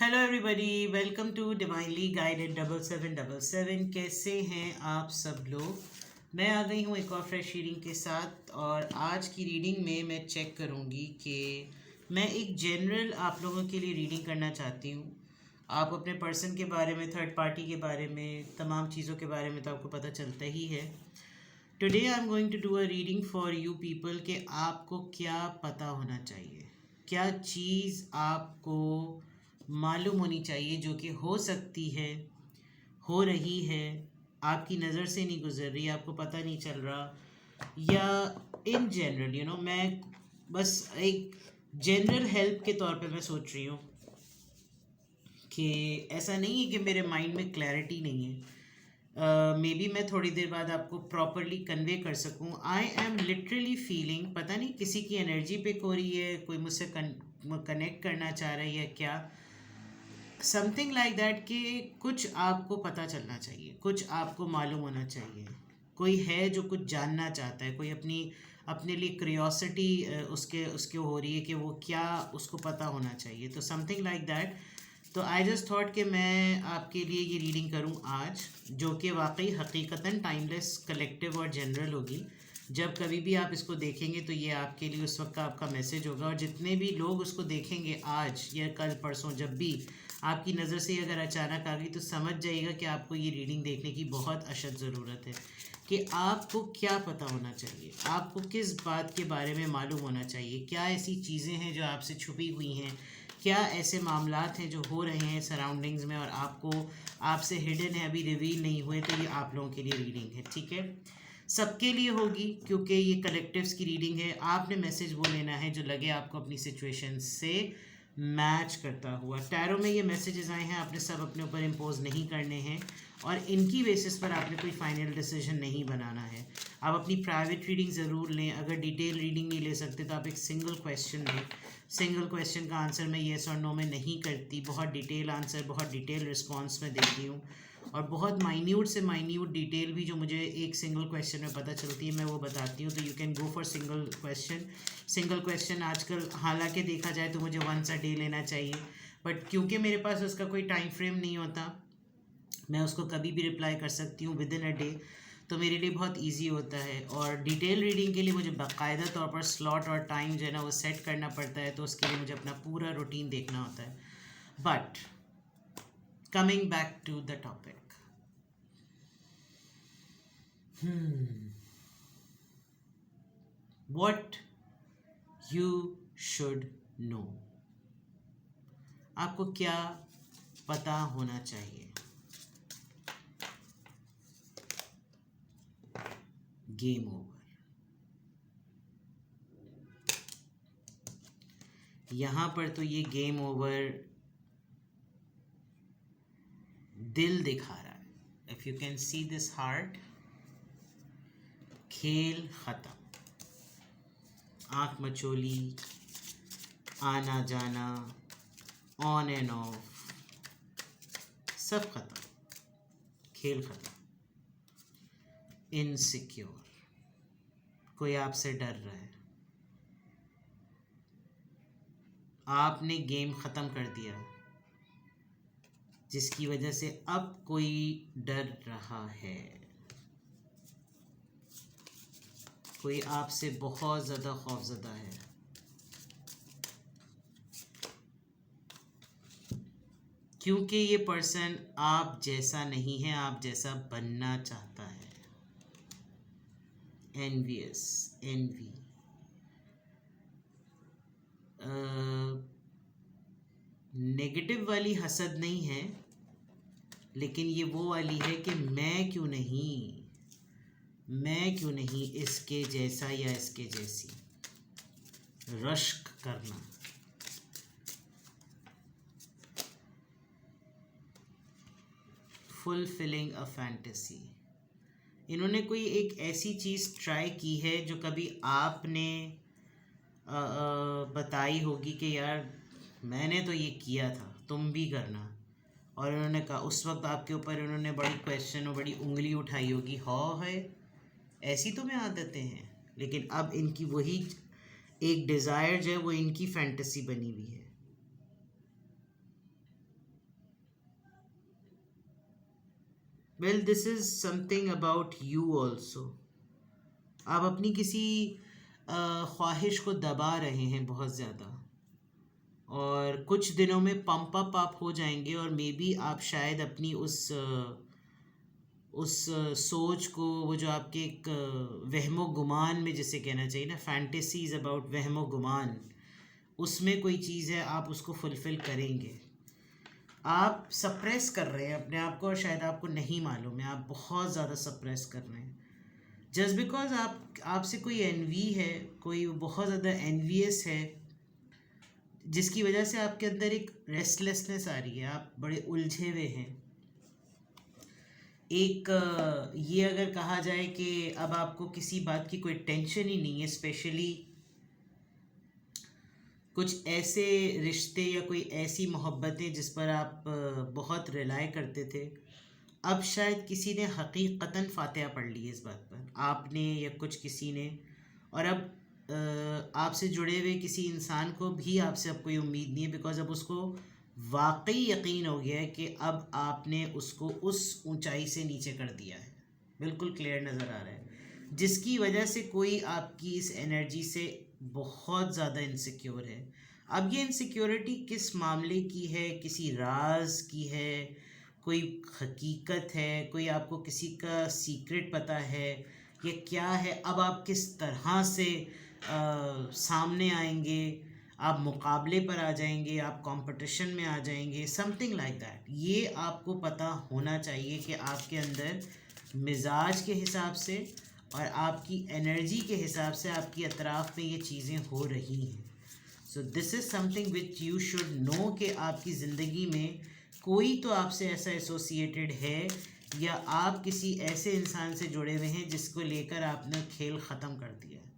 Hello everybody, welcome to divinely guided 7777। कैसे हैं आप सब लोग। मैं आ गई हूँ एक और फ्रेश रीडिंग के साथ। और आज की रीडिंग में मैं चेक करूँगी कि मैं एक जनरल आप लोगों के लिए रीडिंग करना चाहती हूँ। आप अपने पर्सन के बारे में, थर्ड पार्टी के बारे में, तमाम चीज़ों के बारे में तो आपको पता चलता ही है। Today I am going to do a reading for you people कि आपको क्या पता होना चाहिए, क्या चीज़ आपको मालूम होनी चाहिए जो कि हो सकती है, हो रही है, आपकी नज़र से नहीं गुजर रही, आपको पता नहीं चल रहा। या इन जनरल मैं बस एक जनरल हेल्प के तौर पे मैं सोच रही हूँ कि ऐसा नहीं है कि मेरे माइंड में क्लैरिटी नहीं है। मे बी मैं थोड़ी देर बाद आपको प्रॉपरली कन्वे कर सकूं। आई एम लिटरली फीलिंग, पता नहीं किसी की एनर्जी पिक हो रही है, कोई मुझसे कनेक्ट करना चाह रहा है या क्या, समथिंग लाइक दैट कि कुछ आपको पता चलना चाहिए, कुछ आपको मालूम होना चाहिए। कोई है जो कुछ जानना चाहता है, कोई अपने लिए क्यूरियोसिटी उसके उसके हो रही है कि वो क्या उसको पता होना चाहिए, तो समथिंग लाइक दैट। तो आई जस्ट थॉट कि मैं आपके लिए ये रीडिंग करूं आज, जो कि वाकई हकीकतन टाइमलेस, कलेक्टिव और जनरल होगी। जब कभी भी आप इसको देखेंगे तो ये आपके लिए उस वक्त का आपका मैसेज होगा। और जितने भी लोग उसको देखेंगे आज या कल परसों, जब भी आपकी नज़र से अगर अचानक आ गई, तो समझ जाइएगा कि आपको ये रीडिंग देखने की बहुत अशद ज़रूरत है कि आपको क्या पता होना चाहिए, आपको किस बात के बारे में मालूम होना चाहिए, क्या ऐसी चीज़ें हैं जो आपसे छुपी हुई हैं, क्या ऐसे मामलात हैं जो हो रहे हैं सराउंडिंग्स में और आपको आपसे हिडन है, अभी रिवील नहीं हुए। तो ये आप लोगों के लिए रीडिंग है, ठीक है। सबके लिए होगी क्योंकि ये कलेक्टिव्स की रीडिंग है। आपने मैसेज वो लेना है जो लगे आपको अपनी सिचुएशन से मैच करता हुआ। टैरो में ये मैसेजेस आए हैं, आपने सब अपने ऊपर इम्पोज नहीं करने हैं और इनकी बेसिस पर आपने कोई फाइनल डिसीजन नहीं बनाना है। आप अपनी प्राइवेट रीडिंग ज़रूर लें। अगर डिटेल रीडिंग नहीं ले सकते तो आप एक सिंगल क्वेश्चन लें। सिंगल क्वेश्चन का आंसर मैं येस और नो में नहीं करती, बहुत डिटेल आंसर, बहुत डिटेल रिस्पॉन्स में देती हूँ। और बहुत माइन्यूट से माइन्यूट डिटेल भी जो मुझे एक सिंगल क्वेश्चन में पता चलती है मैं वो बताती हूँ। तो you can go for single question. Single question आजकल हालांकि देखा जाए तो मुझे वंस अ डे लेना चाहिए, बट क्योंकि मेरे पास उसका कोई टाइम फ्रेम नहीं होता, मैं उसको कभी भी रिप्लाई कर सकती हूँ विद इन अ डे, तो मेरे लिए बहुत इजी होता है। और डिटेल रीडिंग के लिए मुझे बाकायदा तौर पर स्लॉट और टाइम जो है ना वो सेट करना पड़ता है, तो उसके लिए मुझे अपना पूरा रूटीन देखना होता है। But coming back to the topic, what you should know, आपको क्या पता होना चाहिए। Game over. यहाँ पर तो ये गेम ओवर दिल दिखा रहा है। If you can see this heart, खेल खत्म। आँख मचोली, आना जाना, ऑन एंड ऑफ, सब खत्म, खेल खत्म। इनसिक्योर, कोई आपसे डर रहा है, आपने गेम ख़त्म कर दिया जिसकी वजह से अब कोई डर रहा है, कोई आपसे बहुत ज़्यादा खौफज़दा है। क्योंकि ये पर्सन आप जैसा नहीं है, आप जैसा बनना चाहता है। एनवियस, एनवी, नेगेटिव वाली हसद नहीं है, लेकिन ये वो वाली है कि मैं क्यों नहीं इसके जैसा या इसके जैसी, रश्क करना। फुलफिलिंग अ फैंटेसी, इन्होंने कोई एक ऐसी चीज़ ट्राई की है जो कभी आपने बताई होगी कि यार मैंने तो ये किया था, तुम भी करना। और उन्होंने कहा, उस वक्त आपके ऊपर उन्होंने बड़ी क्वेश्चन और बड़ी उंगली उठाई होगी, हाँ है, ऐसी तुम्हें आदतें हैं। लेकिन अब इनकी वही एक डिज़ायर जो है वो इनकी फैंटेसी बनी हुई है। Well this is something about you also. आप अपनी किसी ख्वाहिश को दबा रहे हैं बहुत ज़्यादा, और कुछ दिनों में पंप अप आप हो जाएंगे, और मे बी आप शायद अपनी उस सोच को, वो जो आपके एक वहमो गुमान में जिसे कहना चाहिए ना, फैंटेसीज अबाउट वहमो गुमान, उसमें कोई चीज़ है, आप उसको फुलफ़िल करेंगे। आप सप्रेस कर रहे हैं अपने आप को, और शायद आपको नहीं मालूम है, आप बहुत ज़्यादा सप्रेस कर रहे हैं जस्ट बिकॉज आपसे कोई एनवी है, कोई बहुत ज़्यादा एनवियस है, जिसकी वजह से आपके अंदर एक रेस्टलेसनेस आ रही है, आप बड़े उलझे हुए हैं। एक ये अगर कहा जाए कि अब आपको किसी बात की कोई टेंशन ही नहीं है, स्पेशली कुछ ऐसे रिश्ते या कोई ऐसी मोहब्बतें जिस पर आप बहुत रिलाय करते थे, अब शायद किसी ने हकीकतन फातिहा पढ़ ली है इस बात पर, आपने या कुछ किसी ने, और अब आपसे जुड़े हुए किसी इंसान को भी आपसे अब कोई उम्मीद नहीं है, बिकॉज अब उसको वाकई यकीन हो गया है कि अब आपने उसको उस ऊंचाई से नीचे कर दिया है, बिल्कुल क्लियर नज़र आ रहा है, जिसकी वजह से कोई आपकी इस एनर्जी से बहुत ज़्यादा इनसिक्योर है। अब ये इनसिक्योरिटी किस मामले की है, किसी राज की है, कोई हकीकत है, कोई आपको किसी का सीक्रेट पता है, ये क्या है, अब आप किस तरह से सामने आएंगे, आप मुकाबले पर आ जाएंगे, आप कंपटीशन में आ जाएंगे, समथिंग लाइक दैट, ये आपको पता होना चाहिए कि आपके अंदर मिजाज के हिसाब से और आपकी एनर्जी के हिसाब से आपकी अतराफ़ में ये चीज़ें हो रही हैं। So this is something which you should no कि आपकी ज़िंदगी में कोई तो आपसे ऐसा एसोसिएटेड है, या आप किसी ऐसे इंसान से जुड़े हुए हैं जिसको लेकर आपने खेल ख़त्म कर दिया है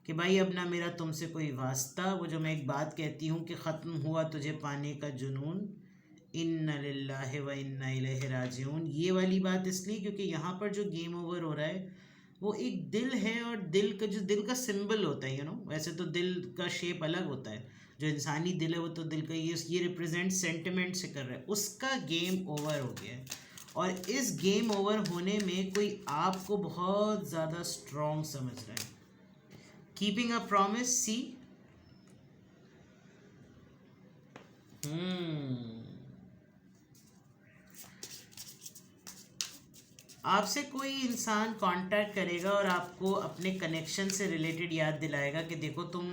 कि भाई अब ना मेरा तुमसे कोई वास्ता। वो जो मैं एक बात कहती हूँ कि ख़त्म हुआ तुझे पाने का जुनून, इन्ना लिल्लाहि व इन्ना इलैहि राजिऊन, ये वाली बात इसलिए क्योंकि यहाँ पर जो गेम ओवर हो रहा है वो एक दिल है, और दिल का जो दिल का सिंबल होता है, वैसे तो दिल का शेप अलग होता है, जो इंसानी दिल है वो तो दिल का ये रिप्रेजेंट सेंटिमेंट से कर रहा है, उसका गेम ओवर हो गया है। और इस गेम ओवर होने में कोई आपको बहुत ज़्यादा स्ट्रॉन्ग समझ रहा है। कीपिंग अ प्रॉमिस, सी आपसे कोई इंसान कांटेक्ट करेगा और आपको अपने कनेक्शन से रिलेटेड याद दिलाएगा कि देखो तुम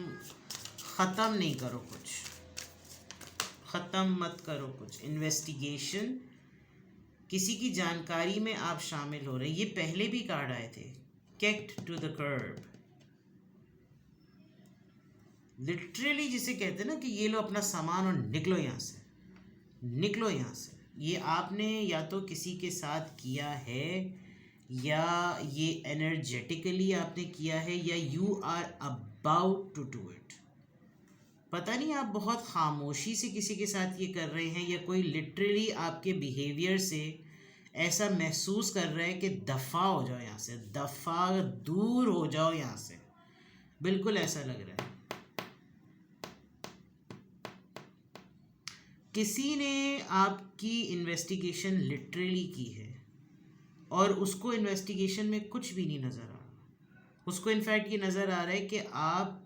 ख़त्म नहीं करो, कुछ ख़त्म मत करो, कुछ इन्वेस्टिगेशन, किसी की जानकारी में आप शामिल हो रहे हैं। ये पहले भी कार्ड आए थे, किक्ड टू द कर्ब, लिटरली जिसे कहते हैं ना कि ये लो अपना सामान और निकलो यहाँ से, निकलो यहाँ से। ये आपने या तो किसी के साथ किया है, या ये एनर्जेटिकली आपने किया है, या you are about to do it. पता नहीं आप बहुत खामोशी से किसी के साथ ये कर रहे हैं, या कोई लिटरली आपके बिहेवियर से ऐसा महसूस कर रहा है कि दफ़ा हो जाओ यहाँ से, दफ़ा दूर हो जाओ यहाँ से, बिल्कुल ऐसा लग रहा है। किसी ने आपकी इन्वेस्टिगेशन लिटरली की है, और उसको इन्वेस्टिगेशन में कुछ भी नहीं नज़र आ रहा, उसको इनफैक्ट ये नज़र आ रहा है कि आप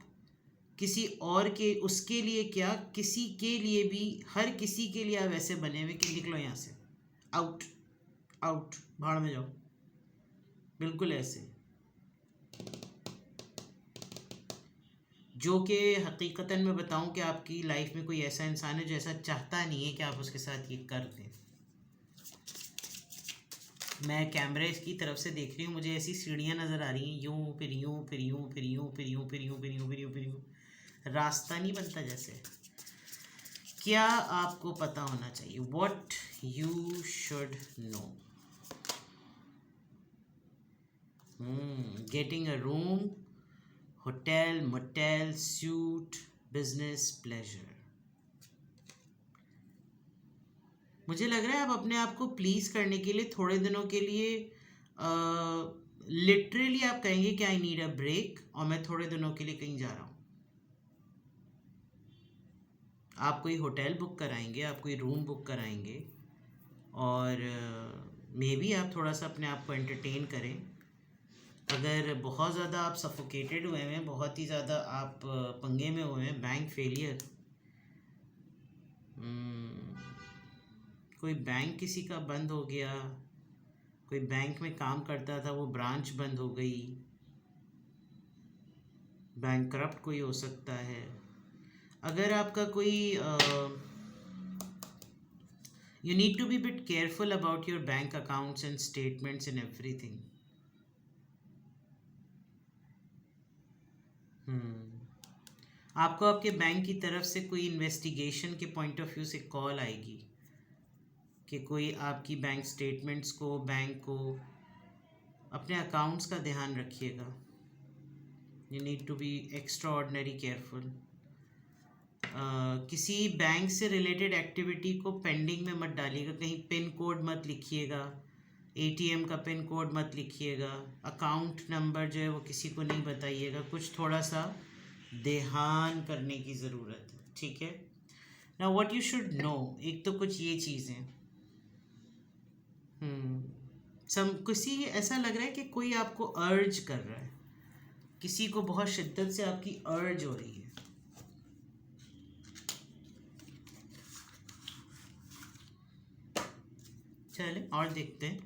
किसी और के, उसके लिए क्या, किसी के लिए भी, हर किसी के लिए आप ऐसे बने हुए कि निकलो यहाँ से, आउट आउट, भाड़ में जाओ, बिल्कुल ऐसे, जो कि हकीकतन मैं बताऊं कि आपकी लाइफ में कोई ऐसा इंसान है जो ऐसा चाहता नहीं है कि आप उसके साथ ये कर दें। मैं कैमरे की तरफ से देख रही हूँ, मुझे ऐसी सीढ़ियाँ नज़र आ रही हैं, यूं फिर यूं फिर यूं फिर यूं फिर यूं फिर यूं फिर यूं फिर यूं फिर यूं, रास्ता नहीं बनता जैसे। क्या आपको पता होना चाहिए, what you should no. Getting a room, hotel, motel, suit, business, pleasure. मुझे लग रहा है आप अपने आप को प्लीज़ करने के लिए थोड़े दिनों के लिए लिटरली आप कहेंगे कि आई नीड अ ब्रेक, और मैं थोड़े दिनों के लिए कहीं जा रहा हूँ। आप कोई होटल बुक कराएंगे, आप कोई रूम बुक कराएंगे, और मे बी आप थोड़ा सा अपने आप को एंटरटेन करें। अगर बहुत ज़्यादा आप सफोकेटेड हुए हैं, बहुत ही ज़्यादा आप पंगे में हुए हैं, बैंक फेलियर, कोई बैंक किसी का बंद हो गया, कोई बैंक में काम करता था वो ब्रांच बंद हो गई, बैंकरप्ट कोई हो सकता है। अगर आपका कोई you need to be a bit careful about your bank accounts and statements and everything. आपको आपके बैंक की तरफ से कोई इन्वेस्टिगेशन के पॉइंट ऑफ व्यू से कॉल आएगी कि कोई आपकी बैंक स्टेटमेंट्स को, बैंक को, अपने अकाउंट्स का ध्यान रखिएगा। You need to be extraordinary careful. किसी बैंक से रिलेटेड एक्टिविटी को पेंडिंग में मत डालिएगा, कहीं पिन कोड मत लिखिएगा, एटीएम का पिन कोड मत लिखिएगा, अकाउंट नंबर जो है वो किसी को नहीं बताइएगा। कुछ थोड़ा सा ध्यान करने की ज़रूरत है, ठीक है ना। व्हाट यू शुड नो, एक तो कुछ ये चीज़ें, किसी ऐसा लग रहा है कि कोई आपको अर्ज कर रहा है, किसी को बहुत शिद्दत से आपकी अर्ज हो रही है। चलें और देखते हैं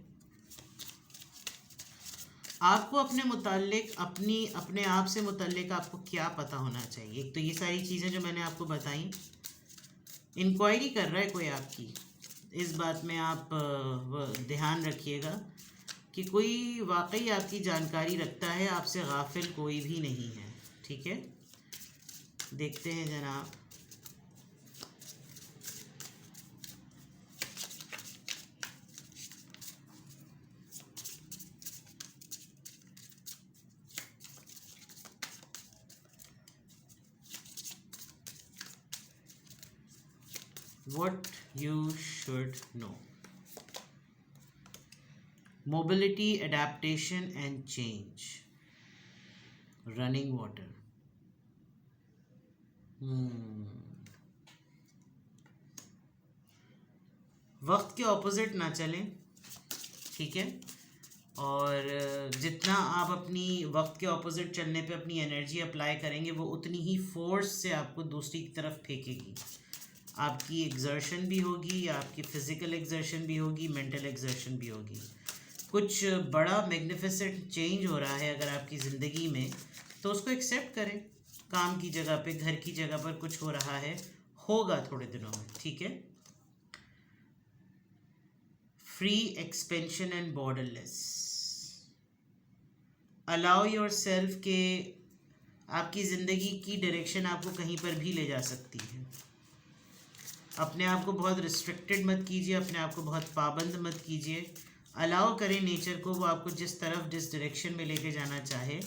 आपको अपने मुताल्लिक, अपने आप से मुताल्लिक आपको क्या पता होना चाहिए। एक तो ये सारी चीज़ें जो मैंने आपको बताई, इंक्वायरी कर रहा है कोई आपकी, इस बात में आप ध्यान रखिएगा कि कोई वाकई आपकी जानकारी रखता है, आपसे गाफिल कोई भी नहीं है, ठीक है। देखते हैं जनाब। What you should know. Mobility, adaptation and change. Running water. वक्त के ऑपोजिट ना चलें, ठीक है। और जितना आप अपनी वक्त के ऑपोजिट चलने पे अपनी एनर्जी अप्लाई करेंगे, वो उतनी ही फोर्स से आपको दूसरी तरफ फेंकेगी। आपकी एग्जर्शन भी होगी, आपकी फ़िज़िकल एग्जर्शन भी होगी, मेंटल एग्जर्शन भी होगी। कुछ बड़ा मैग्निफिसेंट चेंज हो रहा है अगर आपकी ज़िंदगी में, तो उसको एक्सेप्ट करें। काम की जगह पे, घर की जगह पर कुछ हो रहा है, होगा थोड़े दिनों में, ठीक है। Free expansion and borderless. Allow your self के आपकी ज़िंदगी की डायरेक्शन आपको कहीं पर भी ले जा सकती है। अपने आप को बहुत रिस्ट्रिक्टेड मत कीजिए, अपने आप को बहुत पाबंद मत कीजिए। अलाउ करें नेचर को, वो आपको जिस तरफ, जिस डायरेक्शन में लेके जाना चाहे,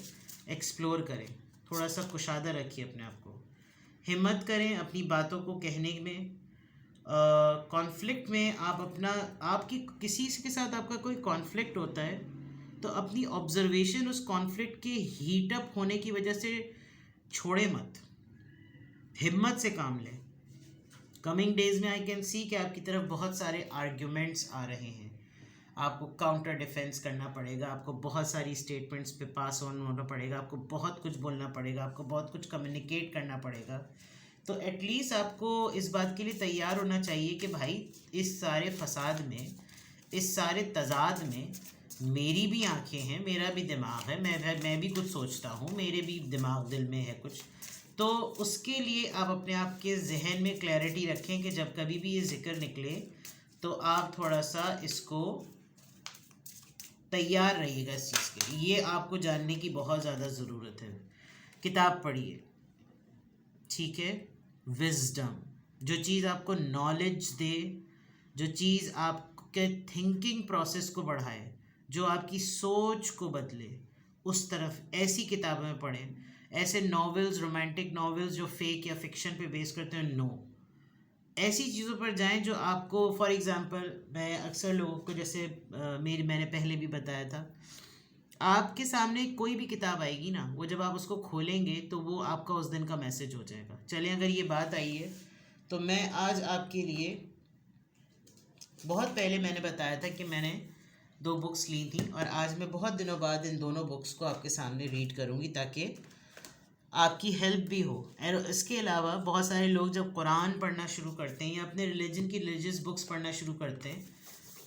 एक्सप्लोर करें। थोड़ा सा कुशादा रखिए अपने आप को, हिम्मत करें अपनी बातों को कहने में। कॉन्फ्लिक्ट में आपकी किसी के साथ आपका कोई कॉन्फ्लिक्ट होता है, तो अपनी ऑब्जर्वेशन उस कॉन्फ्लिक्ट के हीटअप होने की वजह से छोड़े मत, हिम्मत से काम लें। कमिंग डेज में आई कैन सी कि आपकी तरफ बहुत सारे आर्ग्यूमेंट्स आ रहे हैं, आपको काउंटर डिफेंस करना पड़ेगा, आपको बहुत सारी स्टेटमेंट्स पे पास ऑन होना पड़ेगा, आपको बहुत कुछ बोलना पड़ेगा, आपको बहुत कुछ कम्युनिकेट करना पड़ेगा। तो एटलीस्ट आपको इस बात के लिए तैयार होना चाहिए कि भाई इस सारे फसाद में, इस सारे तजाद में मेरी भी आंखें हैं, मेरा भी दिमाग है, मैं भी कुछ सोचता हूँ, मेरे भी दिमाग दिल में है कुछ। तो उसके लिए आप अपने आप के जहन में क्लैरिटी रखें कि जब कभी भी ये जिक्र निकले तो आप थोड़ा सा इसको तैयार रहिएगा इस चीज़ के लिए। ये आपको जानने की बहुत ज़्यादा ज़रूरत है। किताब पढ़िए, ठीक है। विजडम, जो चीज़ आपको नॉलेज दे, जो चीज़ आपके थिंकिंग प्रोसेस को बढ़ाए, जो आपकी सोच को बदले, उस तरफ ऐसी किताबें पढ़ें। ऐसे नॉवेल्स, रोमांटिक नॉवेल्स जो फेक या फिक्शन पे बेस करते हैं, नो, ऐसी चीज़ों पर जाएं जो आपको, फॉर एग्ज़ाम्पल मैं अक्सर लोगों को, जैसे मैंने पहले भी बताया था, आपके सामने कोई भी किताब आएगी ना, वो जब आप उसको खोलेंगे तो वो आपका उस दिन का मैसेज हो जाएगा। चलिए, अगर ये बात आई है तो मैं आज आपके लिए, बहुत पहले मैंने बताया था कि मैंने 2 बुक्स ली थी और आज मैं बहुत दिनों बाद इन दोनों बुक्स को आपके सामने रीड करूँगी ताकि आपकी हेल्प भी हो। और इसके अलावा बहुत सारे लोग जब कुरान पढ़ना शुरू करते हैं या अपने रिलीजन की रिलीजियस बुक्स पढ़ना शुरू करते हैं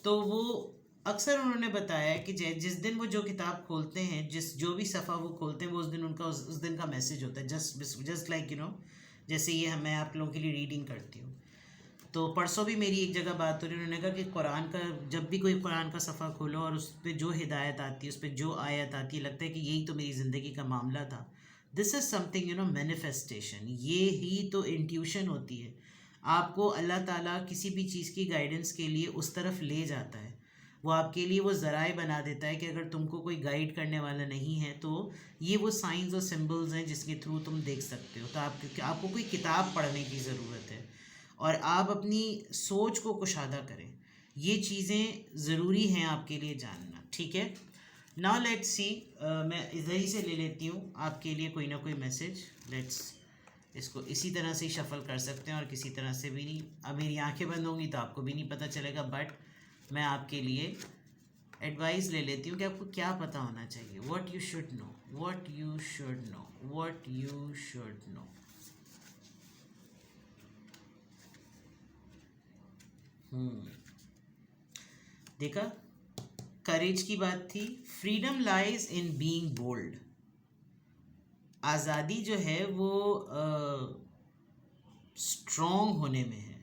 तो वो अक्सर उन्होंने बताया कि जिस दिन वो जो किताब खोलते हैं, जो भी सफ़ा वो खोलते हैं, वो उस दिन उनका उस दिन का मैसेज होता है। जस्ट लाइक जैसे ये मैं आप लोगों के लिए रीडिंग करती हूँ। तो परसों भी मेरी एक जगह बात हो रही, उन्होंने कहा कि कुरान का जब भी कोई कुरान का सफ़ा खोलो और उस पर जो हिदायत आती है, उस पर जो आयत आती है, लगता है कि यही तो मेरी ज़िंदगी का मामला था। This is something manifestation. ये ही तो इंट्यूशन होती है। आपको अल्लाह ताला किसी भी चीज़ की गाइडेंस के लिए उस तरफ ले जाता है। वो आपके लिए वो ज़राए बना देता है कि अगर तुमको कोई गाइड करने वाला नहीं है तो ये वो साइंस और सिंबल्स हैं जिसके थ्रू तुम देख सकते हो। तो आपको कोई किताब पढ़ने की ज़रूरत है और आप अपनी सोच को कुशादा करें। ये चीज़ें ज़रूरी हैं आपके लिए जानना, ठीक है। नाउ लेट्स सी, मैं इधर ही से ले लेती हूँ आपके लिए कोई ना कोई मैसेज। लेट्स इसको इसी तरह से ही शफल कर सकते हैं और किसी तरह से भी नहीं। अब मेरी आंखें बंद होंगी तो आपको भी नहीं पता चलेगा, बट मैं आपके लिए एडवाइस ले लेती हूँ कि आपको क्या पता होना चाहिए। What you should know, what you should know, what you should know. देखा, करेज की बात थी। Freedom lies in being bold. आज़ादी जो है वो स्ट्रॉन्ग होने में है।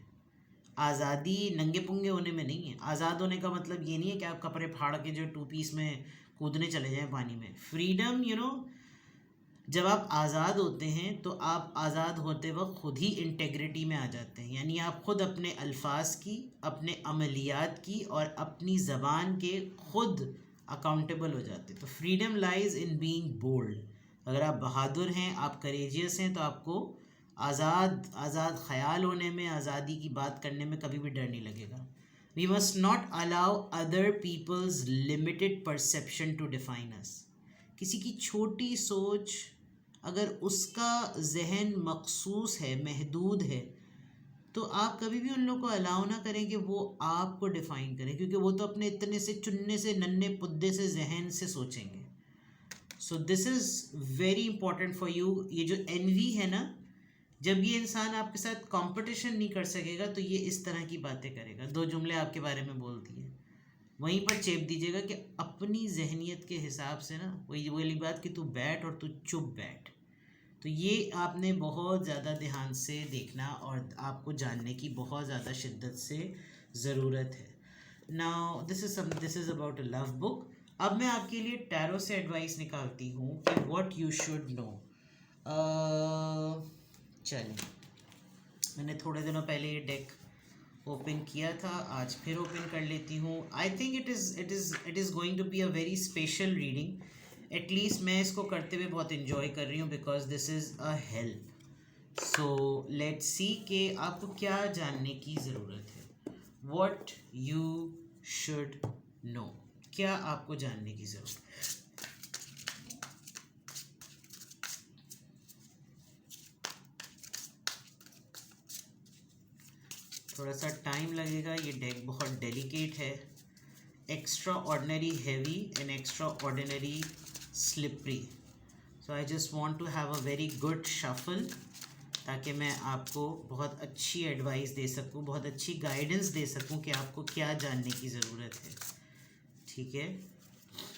आज़ादी नंगे पुंगे होने में नहीं है। आज़ाद होने का मतलब ये नहीं है कि आप कपड़े फाड़ के जो 2 पीस में कूदने चले जाएं पानी में। फ्रीडम जब आप आज़ाद होते हैं तो आप आज़ाद होते वक्त खुद ही इंटेग्रिटी में आ जाते हैं। यानी आप खुद अपने अल्फाज की, अपने अमलियात की और अपनी ज़बान के खुद अकाउंटेबल हो जाते हैं। तो freedom lies in being bold. अगर आप बहादुर हैं, आप करेजियस हैं, तो आपको आज़ाद ख़याल होने में, आज़ादी की बात करने में कभी भी डर नहीं लगेगा। We must not allow other people's limited perception to define us. किसी की छोटी सोच, अगर उसका जहन मखसूस है, महदूद है, तो आप कभी भी उन लोगों को अलाउ ना करें कि वो आपको डिफ़ाइन करें, क्योंकि वो तो अपने इतने से चुनने से नन्हे पुद्दे से जहन से सोचेंगे। So this is very important for you. ये जो एनवी है ना, जब ये इंसान आपके साथ कंपटीशन नहीं कर सकेगा तो ये इस तरह की बातें करेगा। 2 जुमले आपके बारे में बोल दिए, वहीं पर चेप दीजिएगा कि अपनी जहनियत के हिसाब से ना, वही वाली बात कि तू बैठ और तू चुप बैठ। तो ये आपने बहुत ज़्यादा ध्यान से देखना और आपको जानने की बहुत ज़्यादा शिद्दत से ज़रूरत है। Now this is about a love book. अब मैं आपके लिए टैरो से एडवाइस निकालती हूँ कि व्हाट यू शुड नो। चलिए, मैंने थोड़े दिनों पहले ये डेक ओपन किया था, आज फिर ओपन कर लेती हूँ। I think it is going to be a very special reading. At least मैं इसको करते हुए बहुत इन्जॉय कर रही हूँ because this is a help. So let's see कि आपको क्या जानने की ज़रूरत है। व्हाट यू शुड नो, क्या आपको जानने की ज़रूरत है। थोड़ा सा टाइम लगेगा, ये डेक बहुत डेलिकेट है, extraordinary heavy and extraordinary slippery. So I just want to have a very good shuffle ताकि मैं आपको बहुत अच्छी एडवाइस दे सकूं, बहुत अच्छी गाइडेंस दे सकूं कि आपको क्या जानने की ज़रूरत है, ठीक है।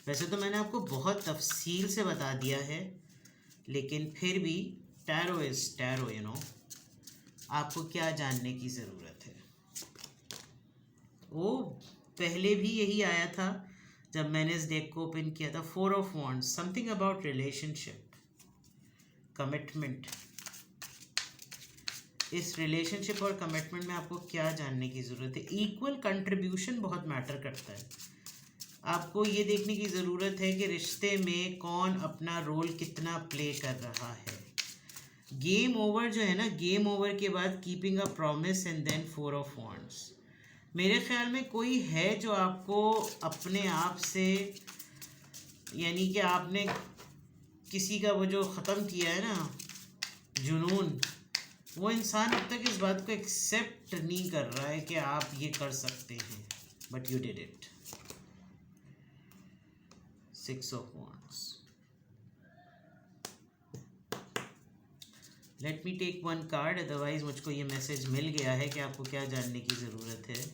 वैसे तो मैंने आपको बहुत तफसील से बता दिया है, लेकिन फिर भी टैरो इज़ टैरो, आपको क्या जानने की ज़रूरत है। वो पहले भी यही आया था जब मैंने इस डेक को ओपन किया था। 4 of wands, something about relationship, commitment. इस रिलेशनशिप और कमिटमेंट में आपको क्या जानने की ज़रूरत है। इक्वल कंट्रीब्यूशन बहुत मैटर करता है। आपको ये देखने की ज़रूरत है कि रिश्ते में कौन अपना रोल कितना प्ले कर रहा है। गेम ओवर जो है ना, गेम ओवर के बाद keeping a promise and then 4 of wands. मेरे ख्याल में कोई है जो आपको अपने आप से, यानी कि आपने किसी का वो जो ख़त्म किया है ना जुनून, वो इंसान अब तक इस बात को एक्सेप्ट नहीं कर रहा है कि आप ये कर सकते हैं, but you did it. 6 of Wands. Let me take one card, otherwise मुझको ये मैसेज मिल गया है कि आपको क्या जानने की ज़रूरत है.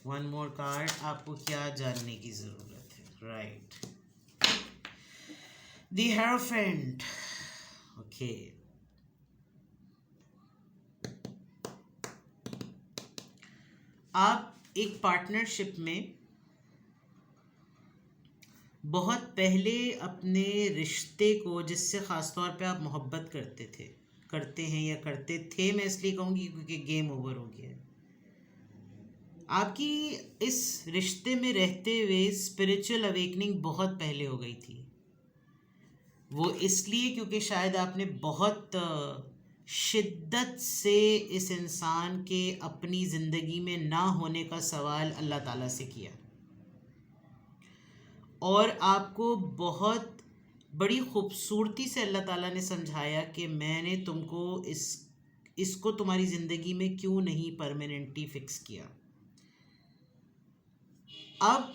वन मोर कार्ड, आपको क्या जानने की ज़रूरत है. Right, the hierophant. ओके, आप एक पार्टनरशिप में बहुत पहले अपने रिश्ते को, जिससे ख़ास तौर पे आप मोहब्बत करते हैं या करते थे, मैं इसलिए कहूँगी क्योंकि गेम ओवर हो गया है. आपकी इस रिश्ते में रहते हुए स्पिरिचुअल अवेकनिंग बहुत पहले हो गई थी. वो इसलिए क्योंकि शायद आपने बहुत शिद्दत से इस इंसान के अपनी ज़िंदगी में ना होने का सवाल अल्लाह ताला से किया, और आपको बहुत बड़ी खूबसूरती से अल्लाह ताला ने समझाया कि मैंने तुमको इसको तुम्हारी ज़िंदगी में क्यों नहीं परमानेंटली फिक्स किया. अब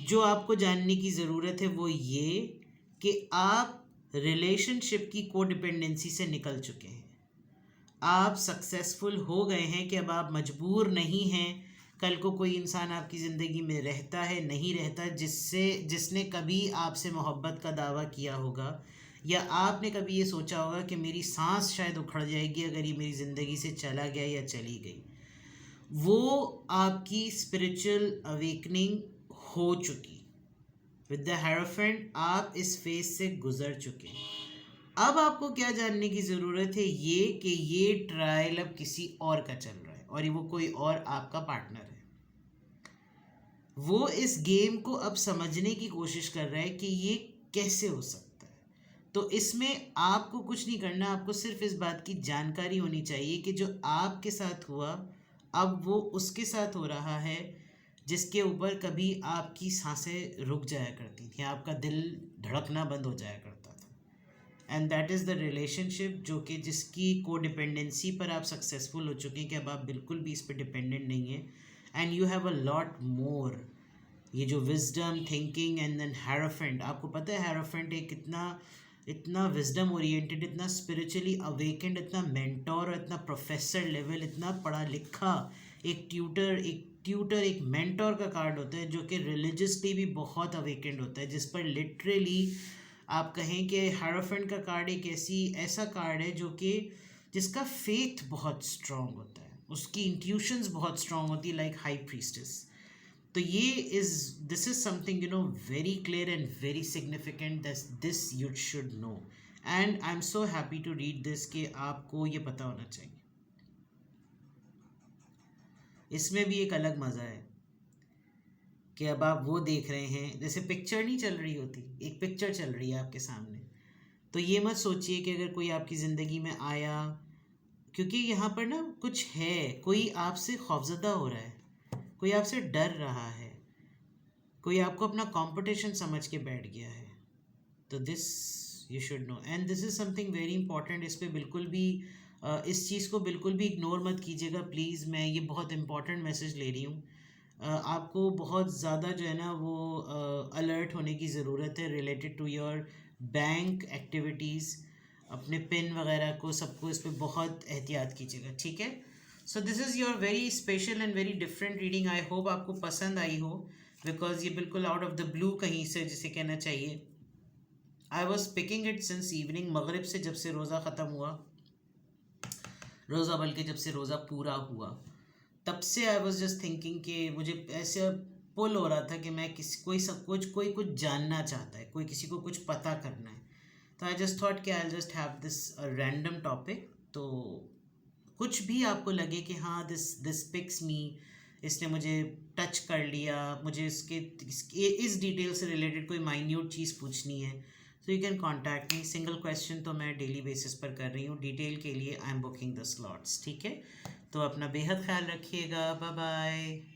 जो आपको जानने की ज़रूरत है वो ये कि आप रिलेशनशिप की कोडिपेंडेंसी से निकल चुके हैं. आप सक्सेसफुल हो गए हैं कि अब आप मजबूर नहीं हैं. कल को कोई इंसान आपकी ज़िंदगी में रहता है, नहीं रहता, जिसने कभी आपसे मोहब्बत का दावा किया होगा, या आपने कभी ये सोचा होगा कि मेरी सांस शायद उखड़ जाएगी अगर ये मेरी ज़िंदगी से चला गया या चली गई. वो आपकी स्पिरिचुअल अवेकनिंग हो चुकी. विद द हेरोफेंट आप इस फेज से गुज़र चुके हैं. अब आपको क्या जानने की ज़रूरत है, ये कि ये ट्रायल अब किसी और का चल रहा है और वो कोई और आपका पार्टनर है. वो इस गेम को अब समझने की कोशिश कर रहा है कि ये कैसे हो सकता है. तो इसमें आपको कुछ नहीं करना, आपको सिर्फ इस बात की जानकारी होनी चाहिए कि जो आपके साथ हुआ अब वो उसके साथ हो रहा है जिसके ऊपर कभी आपकी सांसें रुक जाया करती थी, आपका दिल धड़कना बंद हो जाया करता था. And that is the relationship जो कि जिसकी कोडिपेंडेंसी पर आप सक्सेसफुल हो चुके हैं कि अब आप बिल्कुल भी इस पर डिपेंडेंट नहीं है. And you have a lot more. ये जो wisdom, thinking and then hierophant, आपको पता है हेरोफेंट एक इतना विजडम ओरिएंटेड, इतना स्पिरिचुअली अवेकेंड, इतना मेंटोर और इतना प्रोफेसर लेवल, इतना पढ़ा लिखा एक ट्यूटर एक मेंटोर का कार्ड होता है जो कि रिलीजियसली भी बहुत अवेकेंड होता है, जिस पर लिटरली आप कहें कि हेरोफेंट का कार्ड एक ऐसा कार्ड है जो कि जिसका फेथ बहुत स्ट्रॉन्ग होता है, उसकी इंट्यूशंस बहुत स्ट्रॉन्ग होती है, लाइक हाई प्रीस्टेस. तो this is something very clear and very significant, this you should know. And I am so happy to read this कि आपको ये पता होना चाहिए. इसमें भी एक अलग मज़ा है कि अब आप वो देख रहे हैं, जैसे पिक्चर नहीं चल रही होती, एक पिक्चर चल रही है आपके सामने. तो ये मत सोचिए कि अगर कोई आपकी ज़िंदगी में आया, क्योंकि यहाँ पर ना कुछ है, कोई आपसे खौफज़दा हो रहा है, कोई आपसे डर रहा है, कोई आपको अपना कंपटीशन समझ के बैठ गया है. तो this you should know and this is something very important. इस पर बिल्कुल भी इस चीज़ को बिल्कुल भी इग्नोर मत कीजिएगा प्लीज़. मैं ये बहुत इंपॉर्टेंट मैसेज ले रही हूँ. आपको बहुत ज़्यादा जो है ना वो अलर्ट होने की ज़रूरत है related to your bank activities. अपने पिन वगैरह को सबको इस पर बहुत एहतियात कीजिएगा, ठीक है. So this is your very special and very different reading. I hope आपको पसंद आई हो, बिकॉज ये बिल्कुल आउट ऑफ द ब्लू कहीं से जिसे कहना चाहिए. I was picking it since evening, मगरिब से, जब से रोज़ा ख़त्म हुआ, रोज़ा बल्कि जब से रोज़ा पूरा हुआ, तब से आई वॉज जस्ट थिंकिंग कि मुझे ऐसे पुल हो रहा था कि मैं कोई कुछ जानना चाहता है, कोई किसी को कुछ पता करना है. तो आई जस्ट थॉट कि I just have this random topic. तो कुछ भी आपको लगे कि हाँ दिस पिक्स मी, इसने मुझे टच कर लिया, मुझे इस डिटेल से रिलेटेड कोई माइन्यूट चीज़ पूछनी है, तो you can contact me. Single question तो मैं डेली बेसिस पर कर रही हूँ. डिटेल के लिए I am booking the slots, ठीक है. तो अपना बेहद ख्याल रखिएगा. Bye bye.